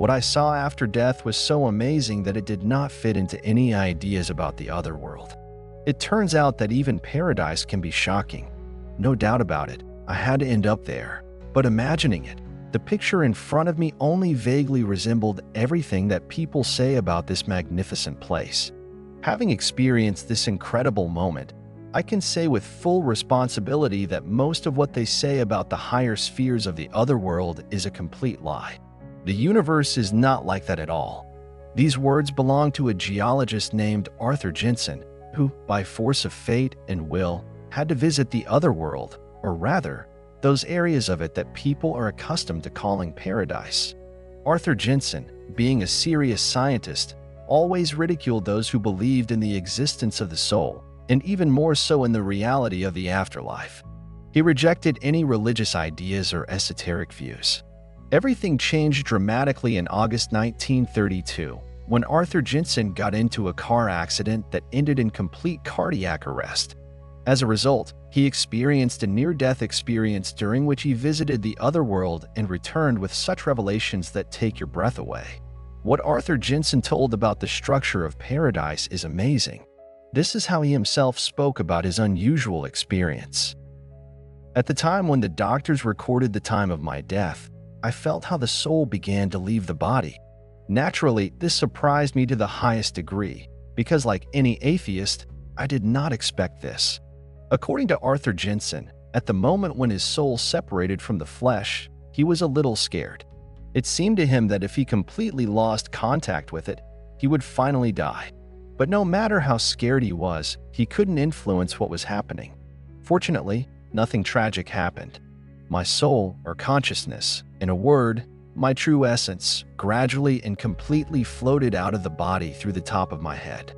What I saw after death was so amazing that it did not fit into any ideas about the other world. It turns out that even paradise can be shocking. No doubt about it, I had to end up there. But imagining it, the picture in front of me only vaguely resembled everything that people say about this magnificent place. Having experienced this incredible moment, I can say with full responsibility that most of what they say about the higher spheres of the other world is a complete lie. The universe is not like that at all. These words belong to a geologist named Arthur Jensen, who, by force of fate and will, had to visit the other world, or rather, those areas of it that people are accustomed to calling paradise. Arthur Jensen, being a serious scientist, always ridiculed those who believed in the existence of the soul, and even more so in the reality of the afterlife. He rejected any religious ideas or esoteric views. Everything changed dramatically in August 1932, when Arthur Jensen got into a car accident that ended in complete cardiac arrest. As a result, he experienced a near-death experience during which he visited the other world and returned with such revelations that take your breath away. What Arthur Jensen told about the structure of paradise is amazing. This is how he himself spoke about his unusual experience. At the time when the doctors recorded the time of my death, I felt how the soul began to leave the body. Naturally, this surprised me to the highest degree, because like any atheist, I did not expect this. According to Arthur Jensen, at the moment when his soul separated from the flesh, he was a little scared. It seemed to him that if he completely lost contact with it, he would finally die. But no matter how scared he was, he couldn't influence what was happening. Fortunately, nothing tragic happened. My soul, or consciousness, in a word, my true essence, gradually and completely floated out of the body through the top of my head.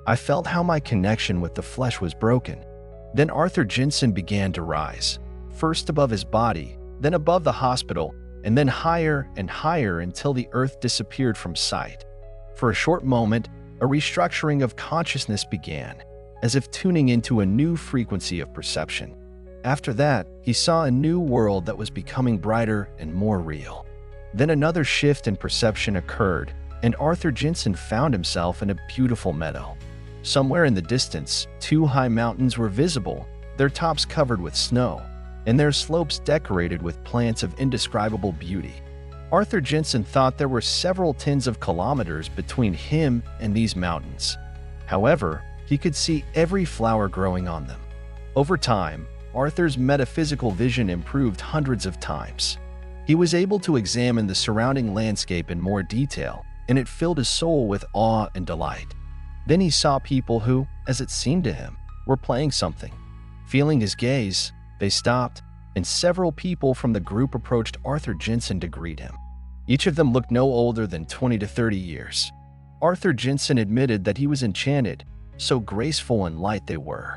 I felt how my connection with the flesh was broken. Then Arthur Jensen began to rise, first above his body, then above the hospital, and then higher and higher until the earth disappeared from sight. For a short moment, a restructuring of consciousness began, as if tuning into a new frequency of perception. After that, he saw a new world that was becoming brighter and more real. Then another shift in perception occurred, and Arthur Jensen found himself in a beautiful meadow. Somewhere in the distance, two high mountains were visible, their tops covered with snow, and their slopes decorated with plants of indescribable beauty. Arthur Jensen thought there were several tens of kilometers between him and these mountains. However, he could see every flower growing on them. Over time, Arthur's metaphysical vision improved hundreds of times. He was able to examine the surrounding landscape in more detail, and it filled his soul with awe and delight. Then he saw people who, as it seemed to him, were playing something. Feeling his gaze, they stopped, and several people from the group approached Arthur Jensen to greet him. Each of them looked no older than 20 to 30 years. Arthur Jensen admitted that he was enchanted, so graceful and light they were.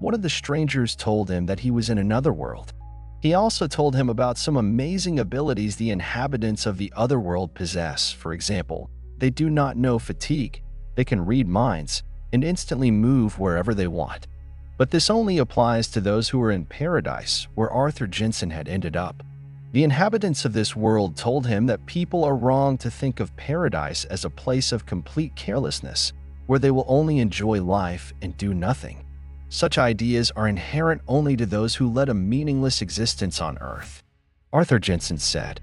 One of the strangers told him that he was in another world. He also told him about some amazing abilities the inhabitants of the other world possess. For example, they do not know fatigue, they can read minds, and instantly move wherever they want. But this only applies to those who are in paradise, where Arthur Jensen had ended up. The inhabitants of this world told him that people are wrong to think of paradise as a place of complete carelessness, where they will only enjoy life and do nothing. Such ideas are inherent only to those who led a meaningless existence on Earth. Arthur Jensen said,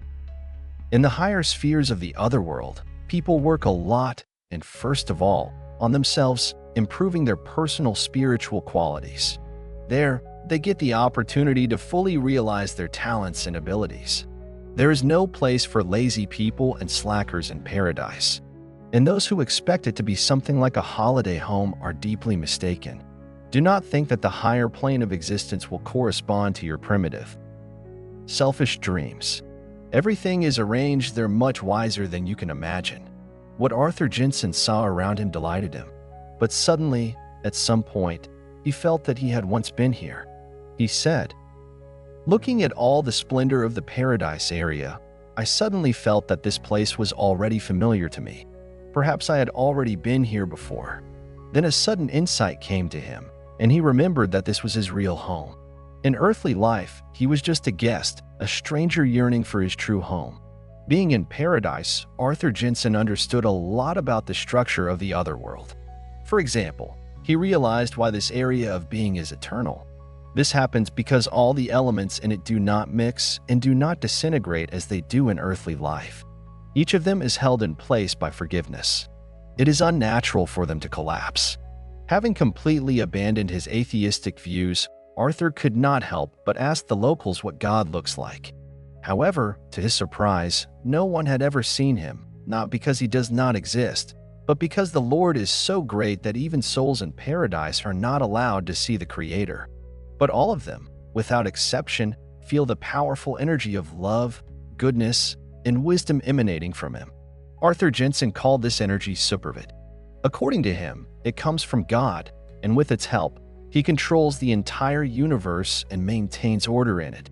"In the higher spheres of the other world, people work a lot, and first of all, on themselves, improving their personal spiritual qualities. There, they get the opportunity to fully realize their talents and abilities. There is no place for lazy people and slackers in paradise, and those who expect it to be something like a holiday home are deeply mistaken. Do not think that the higher plane of existence will correspond to your primitive, selfish dreams. Everything is arranged there much wiser than you can imagine." What Arthur Jensen saw around him delighted him, but suddenly, at some point, he felt that he had once been here. He said, "Looking at all the splendor of the paradise area, I suddenly felt that this place was already familiar to me. Perhaps I had already been here before." Then a sudden insight came to him, and he remembered that this was his real home. In earthly life, he was just a guest, a stranger yearning for his true home. Being in paradise, Arthur Jensen understood a lot about the structure of the other world. For example, he realized why this area of being is eternal. This happens because all the elements in it do not mix and do not disintegrate as they do in earthly life. Each of them is held in place by forgiveness. It is unnatural for them to collapse. Having completely abandoned his atheistic views, Arthur could not help but ask the locals what God looks like. However, to his surprise, no one had ever seen him, not because he does not exist, but because the Lord is so great that even souls in paradise are not allowed to see the Creator. But all of them, without exception, feel the powerful energy of love, goodness, and wisdom emanating from him. Arthur Jensen called this energy supervid. According to him, it comes from God, and with its help, he controls the entire universe and maintains order in it.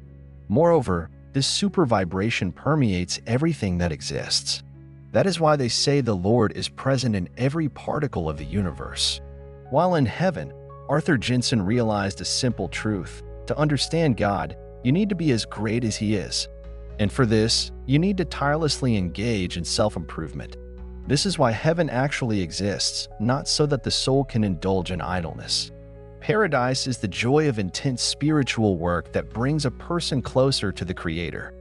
Moreover, this super vibration permeates everything that exists. That is why they say the Lord is present in every particle of the universe. While in heaven, Arthur Jensen realized a simple truth. To understand God, you need to be as great as He is. And for this, you need to tirelessly engage in self-improvement. This is why heaven actually exists, not so that the soul can indulge in idleness. Paradise is the joy of intense spiritual work that brings a person closer to the Creator.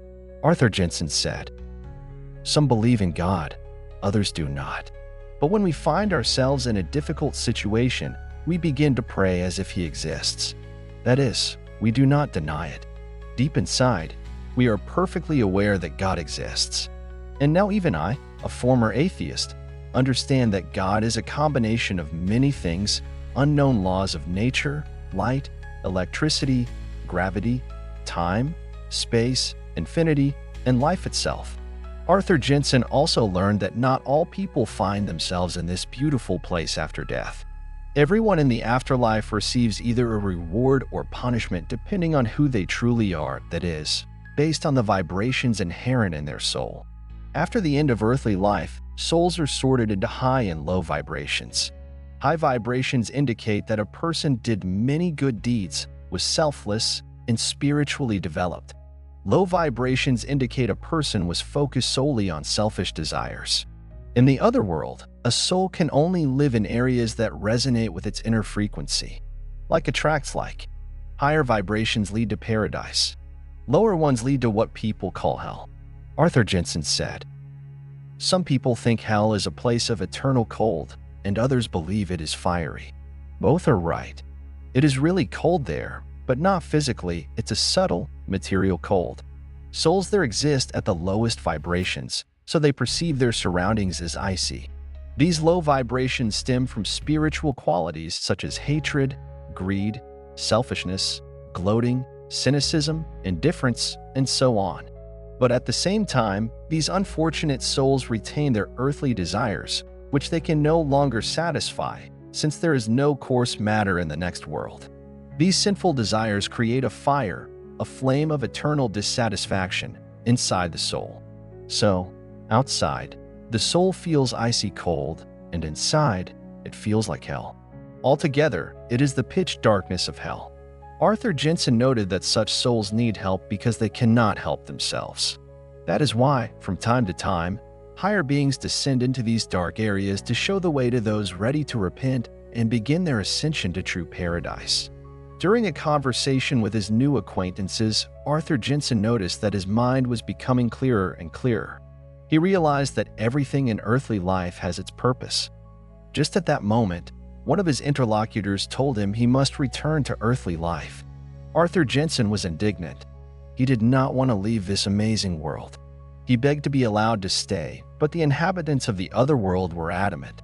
Arthur Jensen said, "Some believe in God, others do not. But when we find ourselves in a difficult situation, we begin to pray as if He exists. That is, we do not deny it. Deep inside, we are perfectly aware that God exists. And now even I, a former atheist, understand that God is a combination of many things, unknown laws of nature, light, electricity, gravity, time, space, infinity, and life itself." Arthur Jensen also learned that not all people find themselves in this beautiful place after death. Everyone in the afterlife receives either a reward or punishment depending on who they truly are, that is, based on the vibrations inherent in their soul. After the end of earthly life, souls are sorted into high and low vibrations. High vibrations indicate that a person did many good deeds, was selfless, and spiritually developed. Low vibrations indicate a person was focused solely on selfish desires. In the other world, a soul can only live in areas that resonate with its inner frequency. Like attracts like. Higher vibrations lead to paradise. Lower ones lead to what people call hell. Arthur Jensen said, "Some people think hell is a place of eternal cold, and others believe it is fiery. Both are right. It is really cold there, but not physically. It's a subtle, material cold. Souls there exist at the lowest vibrations, so they perceive their surroundings as icy. These low vibrations stem from spiritual qualities such as hatred, greed, selfishness, gloating, cynicism, indifference, and so on. But at the same time, these unfortunate souls retain their earthly desires, which they can no longer satisfy, since there is no coarse matter in the next world. These sinful desires create a fire, a flame of eternal dissatisfaction, inside the soul. So, outside, the soul feels icy cold, and inside, it feels like hell. Altogether, it is the pitch darkness of hell. Arthur Jensen noted that such souls need help because they cannot help themselves. That is why, from time to time, higher beings descend into these dark areas to show the way to those ready to repent and begin their ascension to true paradise. During a conversation with his new acquaintances, Arthur Jensen noticed that his mind was becoming clearer and clearer. He realized that everything in earthly life has its purpose. Just at that moment, one of his interlocutors told him he must return to earthly life. Arthur Jensen was indignant. He did not want to leave this amazing world. He begged to be allowed to stay, but the inhabitants of the other world were adamant.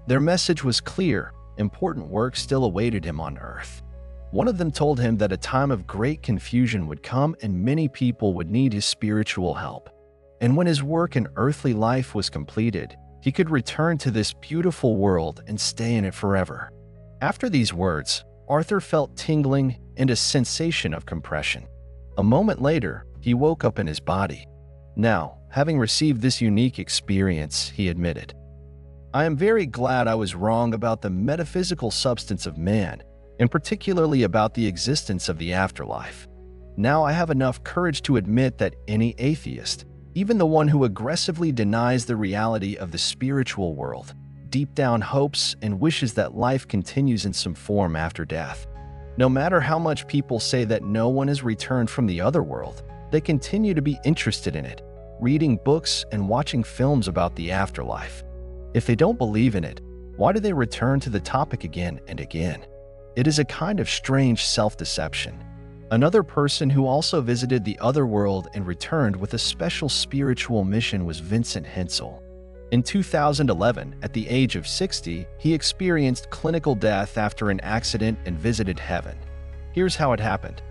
Their message was clear: important work still awaited him on Earth. One of them told him that a time of great confusion would come and many people would need his spiritual help. And when his work in earthly life was completed, he could return to this beautiful world and stay in it forever. After these words, Arthur felt tingling and a sensation of compression. A moment later, he woke up in his body. Now, having received this unique experience, he admitted, "I am very glad I was wrong about the metaphysical substance of man, and particularly about the existence of the afterlife. Now I have enough courage to admit that any atheist, Even the one who aggressively denies the reality of the spiritual world deep down hopes and wishes that life continues in some form after death. No matter how much people say that no one has returned from the other world, they continue to be interested in it, reading books and watching films about the afterlife. If they don't believe in it, why do they return to the topic again and again? It is a kind of strange self-deception. Another person who also visited the other world and returned with a special spiritual mission was Vincent Hensle. In 2011, at the age of 60, he experienced clinical death after an accident and visited heaven. Here's how it happened.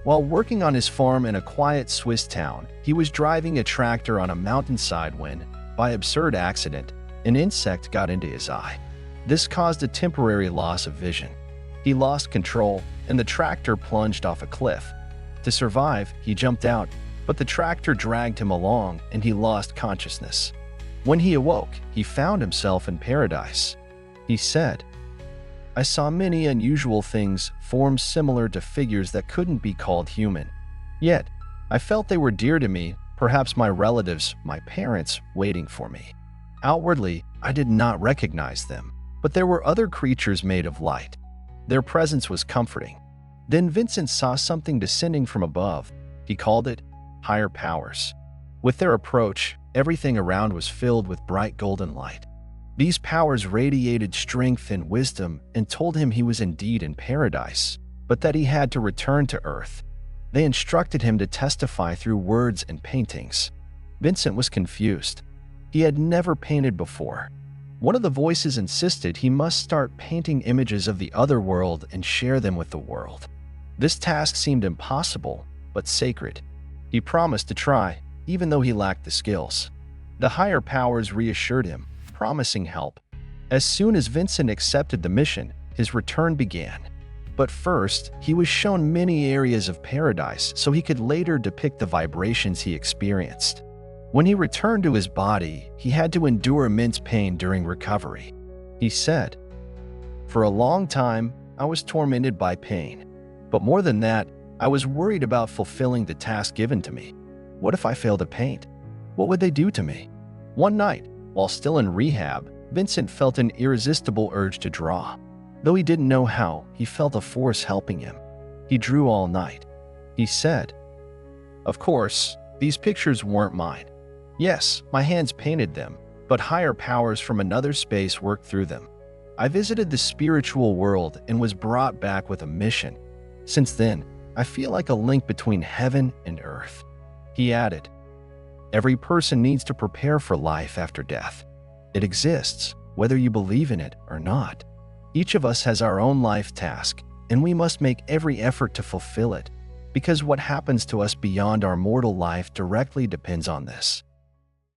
While working on his farm in a quiet Swiss town, he was driving a tractor on a mountainside when, by absurd accident, an insect got into his eye. This caused a temporary loss of vision. He lost control, and the tractor plunged off a cliff. To survive, he jumped out, but the tractor dragged him along and he lost consciousness. When he awoke, he found himself in paradise. He said, "I saw many unusual things, forms similar to figures that couldn't be called human. Yet, I felt they were dear to me, perhaps my relatives, my parents, waiting for me. Outwardly, I did not recognize them, but there were other creatures made of light. Their presence was comforting." Then Vincent saw something descending from above. He called it higher powers. With their approach, everything around was filled with bright golden light. These powers radiated strength and wisdom and told him he was indeed in paradise, but that he had to return to earth. They instructed him to testify through words and paintings. Vincent was confused. He had never painted before. One of the voices insisted he must start painting images of the other world and share them with the world. This task seemed impossible, but sacred. He promised to try, even though he lacked the skills. The higher powers reassured him, promising help. As soon as Vincent accepted the mission, his return began. But first, he was shown many areas of paradise so he could later depict the vibrations he experienced. When he returned to his body, he had to endure immense pain during recovery. He said, "For a long time, I was tormented by pain. But more than that, I was worried about fulfilling the task given to me. What if I failed to paint? What would they do to me?" One night, while still in rehab, Vincent felt an irresistible urge to draw. Though he didn't know how, he felt a force helping him. He drew all night. He said, "Of course, these pictures weren't mine. Yes, my hands painted them, but higher powers from another space worked through them. I visited the spiritual world and was brought back with a mission. Since then, I feel like a link between heaven and earth." He added, "Every person needs to prepare for life after death. It exists, whether you believe in it or not. Each of us has our own life task, and we must make every effort to fulfill it, because what happens to us beyond our mortal life directly depends on this."